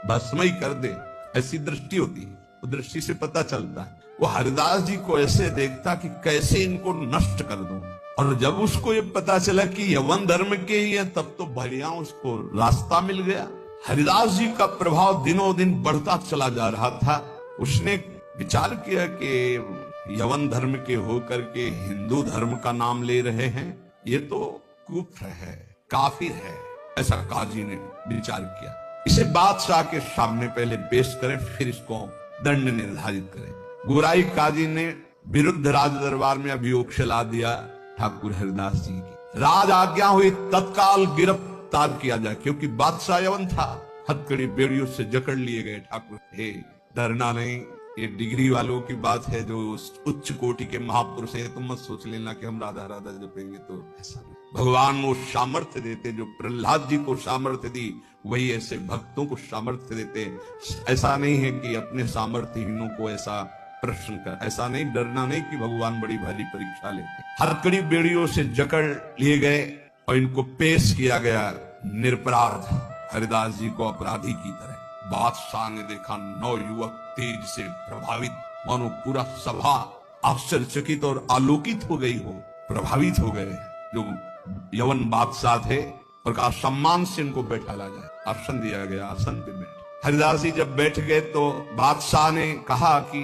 भस्म ही कर दे, ऐसी दृष्टि होती है। वो दृष्टि से पता चलता है। वो हरिदास जी को ऐसे देखता कि कैसे इनको नष्ट कर दूं। और जब उसको ये पता चला कि यवन धर्म के ही है, तब तो बढ़िया उसको रास्ता मिल गया। हरिदास जी का प्रभाव दिनों दिन बढ़ता चला जा रहा था। उसने विचार किया कि यवन धर्म के होकर के हिंदू धर्म का नाम ले रहे हैं, ये तो कुफ्र है, काफिर है। ऐसा काजी ने विचार किया। इसे बादशाह के सामने पहले पेश करें, फिर इसको दंड निर्धारित करें। गुराई काजी ने विरुद्ध राज दरबार में अभियोग चला दिया ठाकुर हरिदास जी की। राज आज्ञा हुई तत्काल गिरफ्तार किया जाए, क्योंकि बादशाह यवन था। हथकड़ी बेड़ियों से जकड़ लिए गए। ठाकुर हे डरना नहीं, ये डिग्री वालों की बात है, जो उच्च कोटि के महापुरुष है। तुम मत सोच लेना कि हम राधा राधा जपेंगे तो ऐसा नहीं। भगवान वो सामर्थ्य देते जो प्रहलाद जी को सामर्थ्य दी, वही ऐसे भक्तों को सामर्थ्य देते। ऐसा नहीं है कि अपने सामर्थ्यहीनों को ऐसा प्रश्न कर, ऐसा नहीं, डरना नहीं कि भगवान बड़ी भारी परीक्षा लेते। हथकड़ी बेड़ियों से जकड़ लिए गए और इनको पेश किया गया निरपराध हरिदास जी को अपराधी की तरह। बादशाह ने देखा 9 युवक तेज से प्रभावित, मानो पूरा सभा आश्चर्यचकित और आलोकित हो गई हो, प्रभावित हो गए। जो यवन बादशाह थे और कहा सम्मान से इनको बैठाला जाए। आसन दिया गया, आसन पे बैठे। हरिदास जी जब बैठ गए तो बादशाह ने कहा कि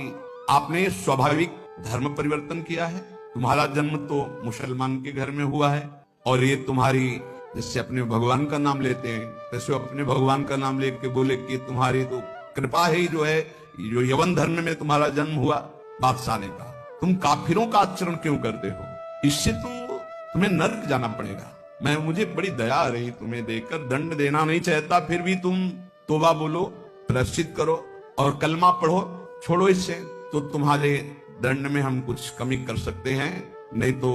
आपने स्वाभाविक धर्म परिवर्तन किया है। तुम्हारा जन्म तो मुसलमान के घर में हुआ है, और ये तुम्हारी, जैसे अपने भगवान का नाम लेते हैं, वैसे अपने भगवान का नाम लेके बोले कि तुम्हारी तो कृपा ही जो है, जो यवन धर्म में तुम्हारा जन्म हुआ। बादशाह ने कहा तुम काफिरों का आचरण क्यों करते हो? इससे तुम्हें नर्क जाना पड़ेगा। मुझे बड़ी दया आ रही तुम्हें देखकर, दंड देना नहीं चाहता, फिर भी तुम तौबा बोलो, प्रायश्चित करो और कलमा पढ़ो, छोड़ो इससे, तो तुम्हारे दंड में हम कुछ कमी कर सकते हैं, नहीं तो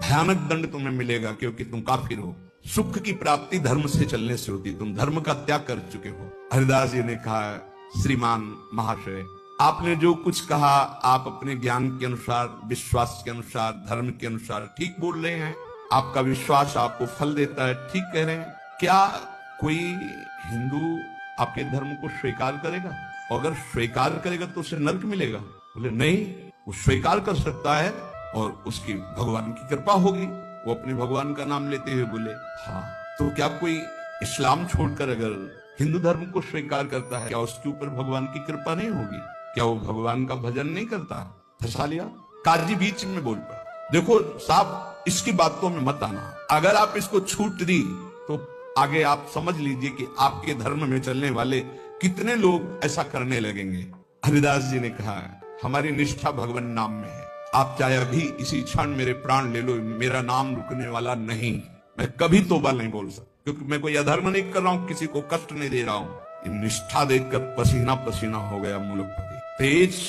भयानक दंड तुम्हें मिलेगा, क्योंकि तुम काफिर हो। सुख की प्राप्ति धर्म से चलने से होती, तुम धर्म का त्याग कर चुके हो। हरिदास जी ने कहा श्रीमान महाशय, आपने जो कुछ कहा आप अपने ज्ञान के अनुसार, विश्वास के अनुसार, धर्म के अनुसार ठीक बोल रहे हैं। आपका विश्वास आपको फल देता है, ठीक कह रहे हैं। क्या कोई हिंदू आपके धर्म को स्वीकार करेगा? अगर स्वीकार करेगा तो उसे नर्क मिलेगा। बोले नहीं, वो स्वीकार कर सकता है और उसकी भगवान की कृपा होगी। वो अपने भगवान का नाम लेते हुए बोले हाँ। तो क्या कोई इस्लाम छोड़कर अगर हिंदू धर्म को स्वीकार करता है, क्या उसके ऊपर भगवान की कृपा नहीं होगी? क्या वो भगवान का भजन नहीं करता? फंसा लिया। काजी बीच में बोल पड़ा, देखो साहब, इसकी बातों में मत आना। अगर आप इसको छूट दी तो आगे आप समझ लीजिए कि आपके धर्म में चलने वाले कितने लोग ऐसा करने लगेंगे। हरिदास जी ने कहा हमारी निष्ठा भगवान नाम में है। आप चाहे अभी इसी क्षण मेरे प्राण ले लो, मेरा नाम रुकने वाला नहीं। मैं कभी तौबा नहीं बोल सकता, क्योंकि मैं कोई अधर्म नहीं कर रहा हूँ, किसी को कष्ट नहीं दे रहा हूँ। निष्ठा देखकर पसीना पसीना हो गया मूलकपति। तेज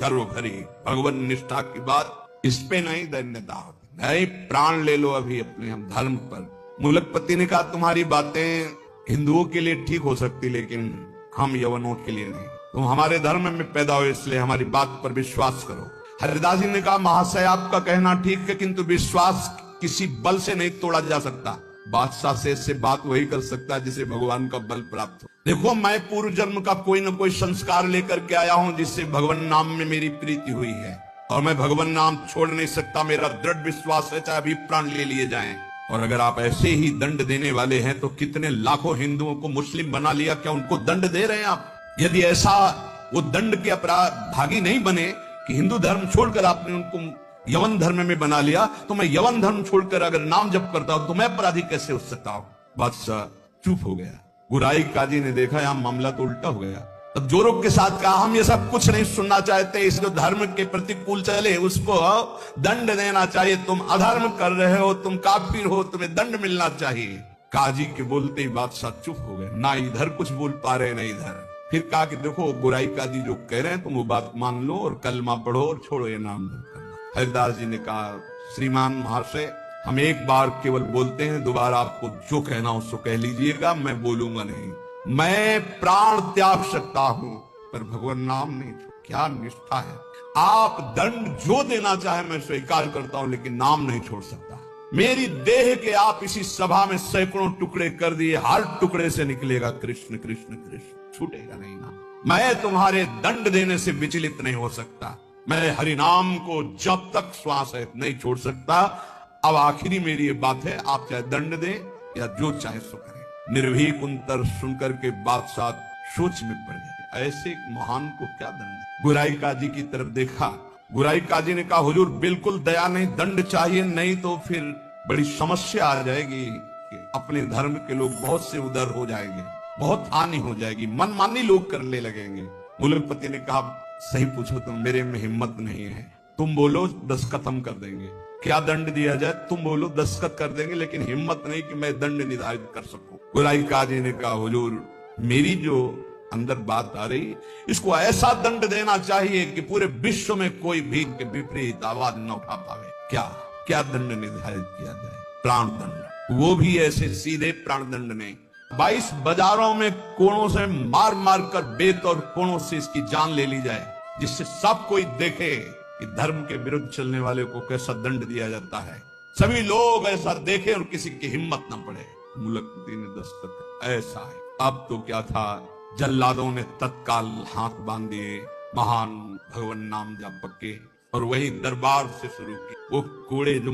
गर्व भरी भगवान निष्ठा की बात, इस पे नहीं दैन्यता होती। नहीं, प्राण ले लो अभी अपने हम धर्म पर। मूलकपति ने कहा तुम्हारी बातें हिंदुओं के लिए ठीक हो सकती, लेकिन हम यवनों के लिए नहीं। तुम हमारे धर्म में पैदा हो, इसलिए हमारी बात पर विश्वास करो। हरिदास जी ने कहा महाशय आपका कहना ठीक है, किंतु विश्वास किसी बल से नहीं तोड़ा जा सकता। बादशाह से बात वही कर सकता है जिसे भगवान का बल प्राप्त हो। देखो मैं पूर्व जन्म का कोई न कोई संस्कार लेकर के आया हूं, जिससे भगवान नाम में मेरी प्रीति हुई है, और मैं भगवान नाम छोड़ नहीं सकता। मेरा दृढ़ विश्वास है, चाहे अभी प्राण ले लिए जाएं। और अगर आप ऐसे ही दंड देने वाले हैं तो कितने लाखों हिंदुओं को मुस्लिम बना लिया, क्या उनको दंड दे रहे हैं आप? यदि ऐसा वो दंड के अपराध भागी नहीं बने कि हिंदू धर्म छोड़कर आपने उनको यवन धर्म में बना लिया, तो मैं यवन धर्म छोड़कर अगर नाम जप करता हूं तो मैं अपराधी कैसे हो सकता हूं? बादशाह चुप हो गया। गुराई काजी ने देखा यहां मामला तो उल्टा हो गया। तब जोरों के साथ कहा हम ये सब कुछ नहीं सुनना चाहते, इस जो धर्म के प्रतिकूल चले उसको दंड देना चाहिए। तुम अधर्म कर रहे हो, तुम काफिर हो, तुम्हें दंड मिलना चाहिए। काजी के बोलते ही बादशाह चुप हो गए, ना इधर कुछ बोल पा रहे ना इधर। फिर कहा कि देखो गुराई काजी जो कह रहे हैं तुम वो बात मान लो और कलमा पढ़ो और छोड़ो ये नाम जप करना। हरिदास जी ने कहा श्रीमान महाशय हम एक बार केवल बोलते हैं, दोबारा आपको जो कहना हो सो कह लीजिएगा, मैं बोलूंगा नहीं। मैं प्राण त्याग सकता हूं पर भगवान नाम नहीं। क्या निष्ठा है! आप दंड जो देना चाहे मैं स्वीकार करता हूं, लेकिन नाम नहीं छोड़ सकता। मेरी देह के आप इसी सभा में सैकड़ों टुकड़े कर दिए, हर टुकड़े से निकलेगा कृष्ण कृष्ण कृष्ण, छूटेगा नहीं ना। मैं तुम्हारे दंड देने से विचलित नहीं हो सकता, मैं हरिनाम को जब तक श्वास है नहीं छोड़ सकता। अब आखिरी मेरी ये बात है, आप चाहे दंड दें या जो चाहे सो करें। निर्भीक उत्तर सुनकर के बादशाह सोच में पड़ गए, ऐसे एक महान को क्या दंड। गुराई काजी की तरफ देखा, गुराई काजी ने कहा हुजूर बिल्कुल दया नहीं, दंड चाहिए, नहीं तो फिर बड़ी समस्या आ जाएगी कि अपने धर्म के लोग बहुत से उधर हो जाएंगे, बहुत हानि हो जाएगी, मनमानी लोग करने लगेंगे। मुलकपति ने कहा सही पूछो तुम, मेरे में हिम्मत नहीं है, तुम बोलो दस्तखत हम कर देंगे, क्या दंड दिया जाए तुम बोलो दस्तखत कर देंगे, लेकिन हिम्मत नहीं कि मैं दंड निर्धारित कर सकूं। गुराई काजी ने कहा हुजूर मेरी जो अंदर बात आ रही, इसको ऐसा दंड देना चाहिए कि पूरे विश्व में कोई भी के विपरीत आवाज न उठा पावे। क्या क्या दंड निर्धारित किया जाए? प्राण दंड, वो भी ऐसे सीधे प्राण दंड नहीं, 22 बाजारों में कोड़ों से मार मार कर बेत और कोड़ों से इसकी जान ले ली जाए, जिससे सब कोई देखे कि धर्म के विरुद्ध चलने वाले को कैसा दंड दिया जाता है, सभी लोग ऐसा देखें और किसी की हिम्मत न पड़े। मुलकपति ने दस्तखत, ऐसा है। अब तो क्या था, जल्लादों ने तत्काल हाथ बांध दिए, महान भगवान नाम जापक के, और वही दरबार से शुरू की। वो कोड़े जो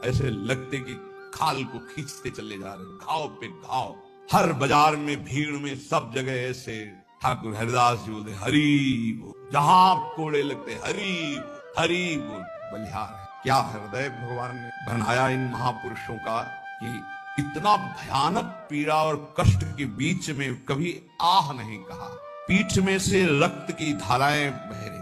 ऐसे लगते कि खाल को खींचते चले जा रहे, घाव पे घाव, हर बाजार में भीड़ में सब जगह ऐसे। ठाकुर हरिदास जी बोलते हरी बोल, जहां कोड़े लगते हरी हरी बोल। बलिहार है, क्या हृदय भगवान ने बनाया इन महापुरुषों का कि इतना भयानक पीड़ा और कष्ट के बीच में कभी आह नहीं कहा। पीठ में से रक्त की धाराएं बह रही,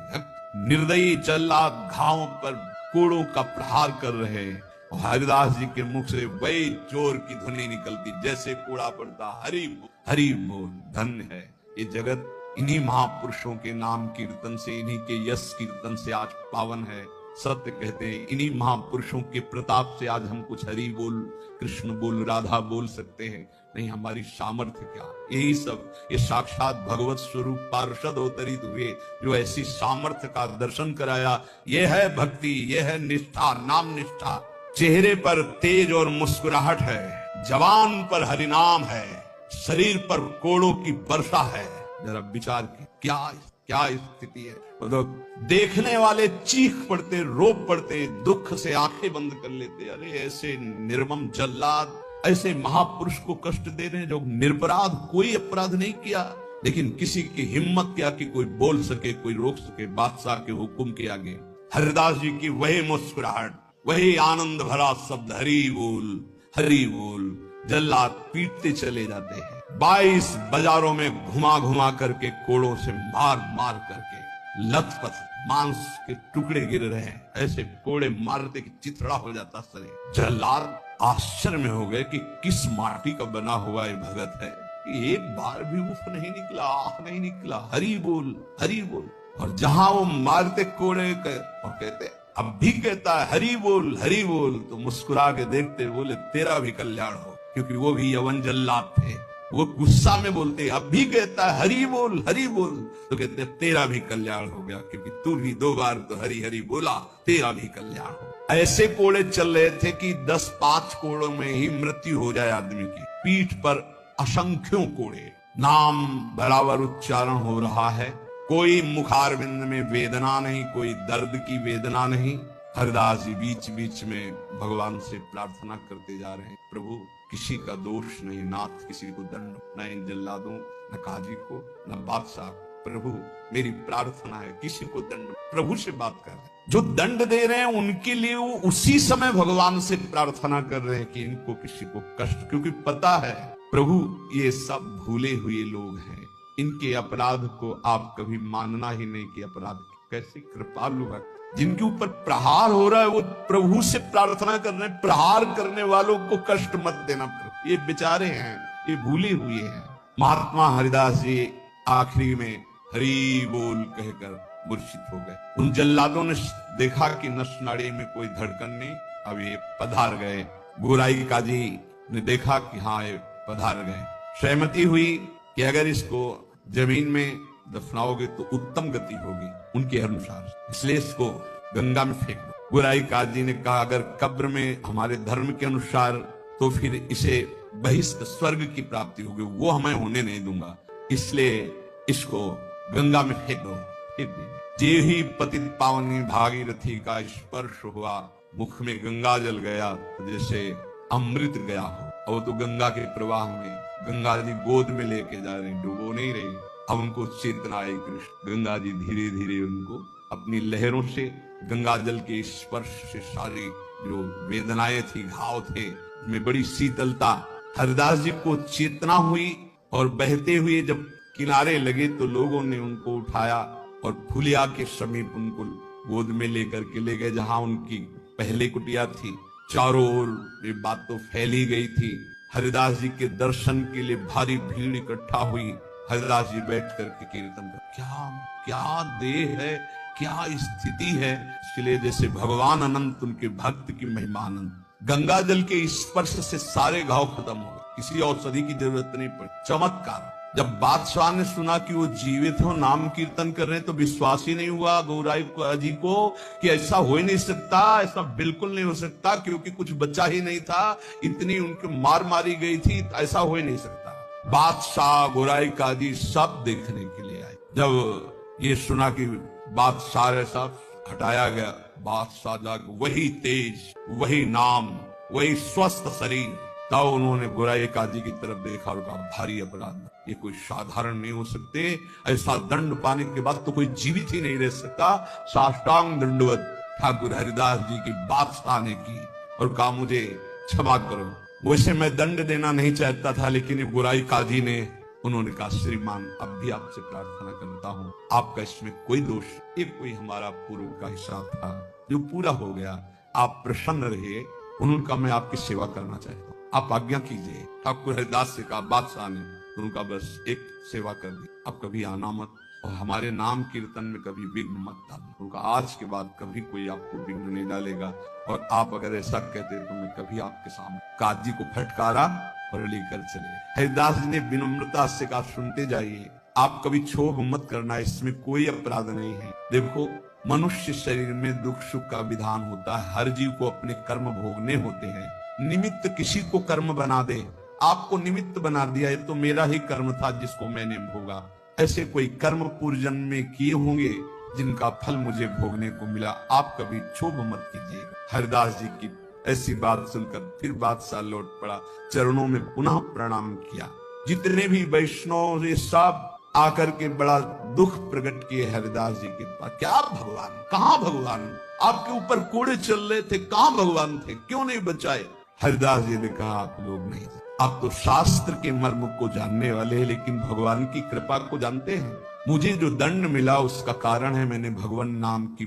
निर्दयी जल्लाद घावों पर कोड़ों का प्रहार कर रहे, और हरिदास जी के मुख से वही जोर की ध्वनि निकलती जैसे कोड़ा पड़ता, हरि हरि बोल। धन्य है ये जगत, इन्हीं महापुरुषों के नाम कीर्तन से, इन्हीं के यश कीर्तन से आज पावन है। सत्य कहते हैं, इन्हीं महापुरुषों के प्रताप से आज हम कुछ हरि बोल, कृष्ण बोल, राधा बोल सकते हैं। नहीं हमारी सामर्थ्य क्या, यही सब ये साक्षात भगवत स्वरूप पार्षद अवतरित हुए जो ऐसी सामर्थ्य का दर्शन कराया। ये है भक्ति, ये है निष्ठा, नाम निष्ठा। चेहरे पर तेज और मुस्कुराहट है, जवान पर हरिनाम है, शरीर पर कोड़ों की वर्षा है। जरा विचार की क्या क्या स्थिति है। तो देखने वाले चीख पड़ते, रो पड़ते, दुख से आंखें बंद कर लेते। अरे ऐसे निर्मम जल्लाद ऐसे महापुरुष को कष्ट दे रहे हैं जो निरपराध, कोई अपराध नहीं किया, लेकिन किसी की हिम्मत क्या कि कोई बोल सके, कोई रोक सके बादशाह के हुक्म के आगे। हरिदास जी की वही मुस्कुराहट, वही आनंद भरा शब्द हरि बोल हरि बोल। जल्लाद पीटते चले जाते हैं, 22 बाजारों में घुमा घुमा करके कोड़ों से मार मार करके लथपथ मांस के टुकड़े गिर रहे हैं, ऐसे कोड़े मारते कि चिथड़ा हो जाता शरीर। जल्लाद आश्चर्य में हो गए कि किस माटी का बना हुआ ये भगत है, एक बार भी उफ नहीं निकला, आह नहीं निकला, हरि बोल हरि बोल। और जहां वो मारते कोड़े और कहते अब भी कहता है हरि बोल, तो मुस्कुरा के देखते बोले तेरा भी कल्याण हो, क्योंकि वो भी यवन जल्लाद थे। वो गुस्सा में बोलते, अब भी कहता है हरि बोल, तो कहते तेरा भी कल्याण हो गया, क्योंकि तू भी 2 बार तो हरि हरि बोला, तेरा भी कल्याण हो। ऐसे कोड़े चल रहे थे कि 10-5 कोड़ों में ही मृत्यु हो जाए आदमी की। पीठ पर असंख्यों कोड़े, नाम बराबर उच्चारण हो रहा है, कोई मुखारविंद में वेदना नहीं, कोई दर्द की वेदना नहीं। हरिदास जी बीच बीच में भगवान से प्रार्थना करते जा रहे हैं, प्रभु किसी का दोष नहीं, नाथ किसी को दंड, न इन जल्लादों, न काजी को, न बादशाह। प्रभु मेरी प्रार्थना है किसी को दंड। प्रभु से बात कर रहे हैं, जो दंड दे रहे हैं उनके लिए वो उसी समय भगवान से प्रार्थना कर रहे हैं कि इनको किसी को कष्ट, क्योंकि पता है प्रभु ये सब भूले हुए लोग हैं, इनके अपराध को आप कभी मानना ही नहीं कि अपराध। कैसी कृपालु है, जिनके ऊपर प्रहार हो रहा है वो प्रभु से प्रार्थना कर रहे हैं, प्रहार करने वालों को कष्ट मत देना प्रभु। ये बेचारे हैं, ये भूले हुए हैं। महात्मा हरिदास जी आखिरी में हरि बोल कहकर मूर्छित हो गए। उन जल्लादों ने देखा कि नस नाड़ी में कोई धड़कन नहीं, अब ये पधार गए। गोराई काजी ने देखा कि हाँ ये पधार गए। सहमति हुई कि अगर इसको जमीन में दफनाओगे तो उत्तम गति होगी उनके अनुसार, इसलिए इसको गंगा में फेंक दो। गोराई काजी ने कहा अगर कब्र में हमारे धर्म के अनुसार तो फिर इसे बहिष्ठ स्वर्ग की प्राप्ति होगी, वो हमें होने नहीं दूंगा, इसलिए इसको गंगा में फेंक दो। जे ही पतित पावनी भागीरथी का स्पर्श हुआ, मुख में गंगा जल गया जैसे अमृत गया हो। और वो तो गंगा के प्रवाह में गंगा जी गोद में लेके जा रहे, डुबो नहीं रही। अब उनको चेतना आई कृष्ण, गंगा जी धीरे धीरे उनको अपनी लहरों से गंगा जल के स्पर्श से सारी जो वेदनाएं थी, घाव थे, में बड़ी शीतलता। हरिदास जी को चेतना हुई और बहते हुए जब किनारे लगे तो लोगों ने उनको उठाया और फुलिया के समीप उनको गोद में लेकर के ले गए, जहां उनकी पहले कुटिया थी। चारों ओर ये बात तो फैली गई थी। हरिदास जी के दर्शन के लिए भारी भीड़ इकट्ठा हुई। हरिदास जी बैठ करके कीर्तन कर, क्या क्या देह है, क्या स्थिति है। इसलिए जैसे भगवान अनंत, उनके भक्त की महिमा अनंत। गंगा जल के स्पर्श से सारे घाव खत्म हो गए, किसी औषधि की जरूरत नहीं पड़ी। चमत्कार। जब बादशाह ने सुना कि वो जीवित हो, नाम कीर्तन कर रहे हैं, तो विश्वास ही नहीं हुआ गोराई जी को कि ऐसा हो ही नहीं सकता, ऐसा बिल्कुल नहीं हो सकता, क्योंकि कुछ बचा ही नहीं था, इतनी उनकी मार मारी गई थी, ऐसा हो ही नहीं सकता। बादशाह गोराई काजी सब देखने के लिए आए। जब ये सुना कि बादशाह ऐसा हटाया गया, बादशाह जाग वही तेज, वही नाम, वही स्वस्थ शरीर, तब उन्होंने गोराई काजी की तरफ देखा और कहा भारी अपराध, ये कोई साधारण नहीं हो सकते, ऐसा दंड पाने के बाद तो कोई जीवित ही नहीं रह सकता। साष्टांग दंडवत ठाकुर हरिदास जी की बादशाह ने की और कहा मुझे क्षमा करो। वैसे मैं दंड देना नहीं चाहता था, लेकिन गोराई काजी ने, उन्होंने कहा श्रीमान अब भी आपसे प्रार्थना करता हूँ, आपका इसमें कोई दोष, ये कोई हमारा पूर्व का हिसाब था जो पूरा हो गया, आप प्रसन्न रहिए। उनका मैं आपकी सेवा करना चाहता हूँ, आप आज्ञा कीजिए। ठाकुर हरिदास से कहा बादशाह ने, उनका बस एक सेवा कर दी, आप कभी आना मत और हमारे नाम कीर्तन में कभी विघ्न मत डालना। उनका आज के बाद कभी कोई आपको विघ्न नहीं डालेगा, और आप अगर ऐसा कहते तो मैं कभी आपके सामने। काजी को फटकारा और लेकर चले। हरिदास जी ने विनम्रता से कहा सुनते जाइए, आप कभी क्षोभ मत करना, इसमें कोई अपराध नहीं है। देखो मनुष्य शरीर में दुख सुख का विधान होता है, हर जीव को अपने कर्म भोगने होते हैं। निमित्त किसी को कर्म बना दे, आपको निमित्त बना दिया, ये तो मेरा ही कर्म था जिसको मैंने भोगा। ऐसे कोई कर्म पूर्व जन्म में किए होंगे जिनका फल मुझे भोगने को मिला, आप कभी क्षोभ मत कीजिएगा। हरिदास जी की ऐसी बात सुनकर फिर बादशाह लौट पड़ा, चरणों में पुनः प्रणाम किया। जितने भी वैष्णव ये सब आकर के बड़ा दुख प्रकट किए हरिदास जी के पास। क्या भगवान, कहाँ भगवान, आपके ऊपर कोड़े चल रहे थे, कहाँ भगवान थे, क्यों नहीं बचाए। हरिदास जी ने कहा आप लोग नहीं, आप तो शास्त्र के मर्म को जानने वाले हैं, लेकिन भगवान की कृपा को जानते हैं। मुझे जो दंड मिला उसका कारण है मैंने भगवान नाम की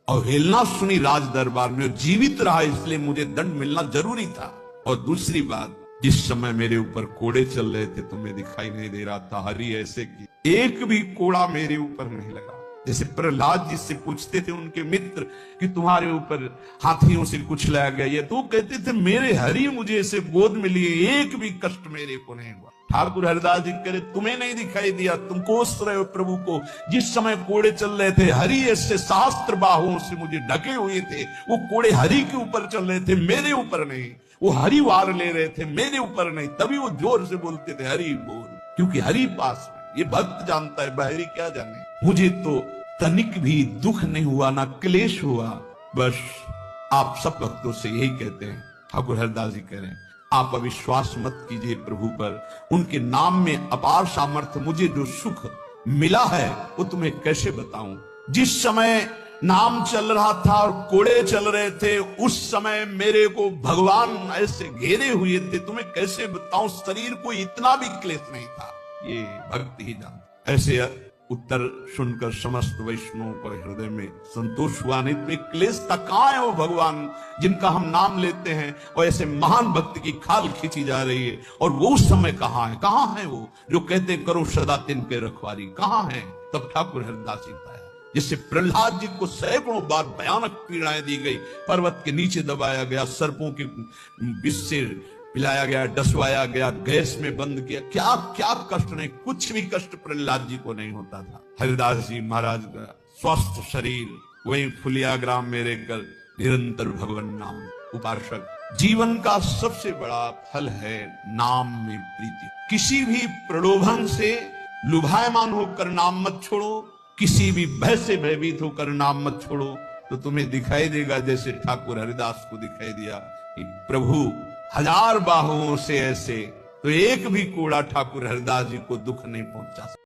अवहेलना सुनी राज दरबार में, जीवित रहा इसलिए मुझे दंड मिलना जरूरी था। और दूसरी बात, जिस समय मेरे ऊपर कोड़े चल रहे थे तुम्हें दिखाई नहीं दे रहा था, हरि ऐसे की एक भी कोड़ा मेरे ऊपर नहीं लगा। जैसे प्रहलाद जी से पूछते थे उनके मित्र कि तुम्हारे ऊपर हाथियों से कुछ लाया गया, ये तो कहते थे मेरे हरि मुझे ऐसे गोद में लिए, एक भी कष्ट मेरे को नहीं हुआ। ठाकुर हरिदास जी कह रहे तुम्हें नहीं दिखाई दिया, तुम कोस रहे हो प्रभु को। जिस समय कोड़े चल रहे थे हरि ऐसे शास्त्र बाहुओं से मुझे ढके हुए थे, वो कोड़े हरि के ऊपर चल रहे थे, मेरे ऊपर नहीं। वो हरि वार ले रहे थे, मेरे ऊपर नहीं, तभी वो जोर से बोलते थे हरि बोल, क्योंकि हरि पास में। ये भक्त जानता है, बाहरी क्या जाने। मुझे तो तनिक भी दुख नहीं हुआ, ना क्लेश हुआ। बस आप सब भक्तों से यही कहते हैं, ठाकुर हरिदास जी कह रहे हैं आप अविश्वास मत कीजिए प्रभु पर, उनके नाम में अपार सामर्थ्य। मुझे जो सुख मिला है वो तुम्हें कैसे बताऊं। जिस समय नाम चल रहा था और कोड़े चल रहे थे, उस समय मेरे को भगवान ऐसे घेरे हुए थे, तुम्हें कैसे बताऊं। शरीर को इतना भी क्लेश नहीं था, ये भक्त ही जानता। ऐसे उत्तर सुनकर समस्त वैष्णव को हृदय में संतोष हुआ। नहीं तो क्लेश था, कहां है वो भगवान जिनका हम नाम लेते हैं, और ऐसे महान भक्त की खाल खींची जा रही है, और वो उस समय कहां है वो जो कहते करो सदा तिनके रखवारी, कहां है। तब ठाकुर हरिदास जी आया। जिससे प्रहलाद जी को सैकड़ों बार भयानक पीड़ाएं दी गई, पर्वत के नीचे दबाया गया, सर्पों के विष से पिलाया गया, डसवाया गया, गैस में बंद किया, क्या क्या कष्ट नहीं, कुछ भी कष्ट प्रहलाद जी को नहीं होता था। हरिदास जी महाराज का स्वस्थ शरीर वही फुलिया ग्राम में रहकर निरंतर भगवान नाम। उपासक, जीवन का सबसे बड़ा फल है नाम में प्रीति। किसी भी प्रलोभन से लुभायमान होकर नाम मत छोड़ो, किसी भी भय से भयभीत होकर नाम मत छोड़ो, तो तुम्हें दिखाई देगा जैसे ठाकुर हरिदास को दिखाई दिया कि प्रभु 1000 बाहुओं से ऐसे, तो एक भी कोड़ा ठाकुर हरिदास जी को दुख नहीं पहुंचा।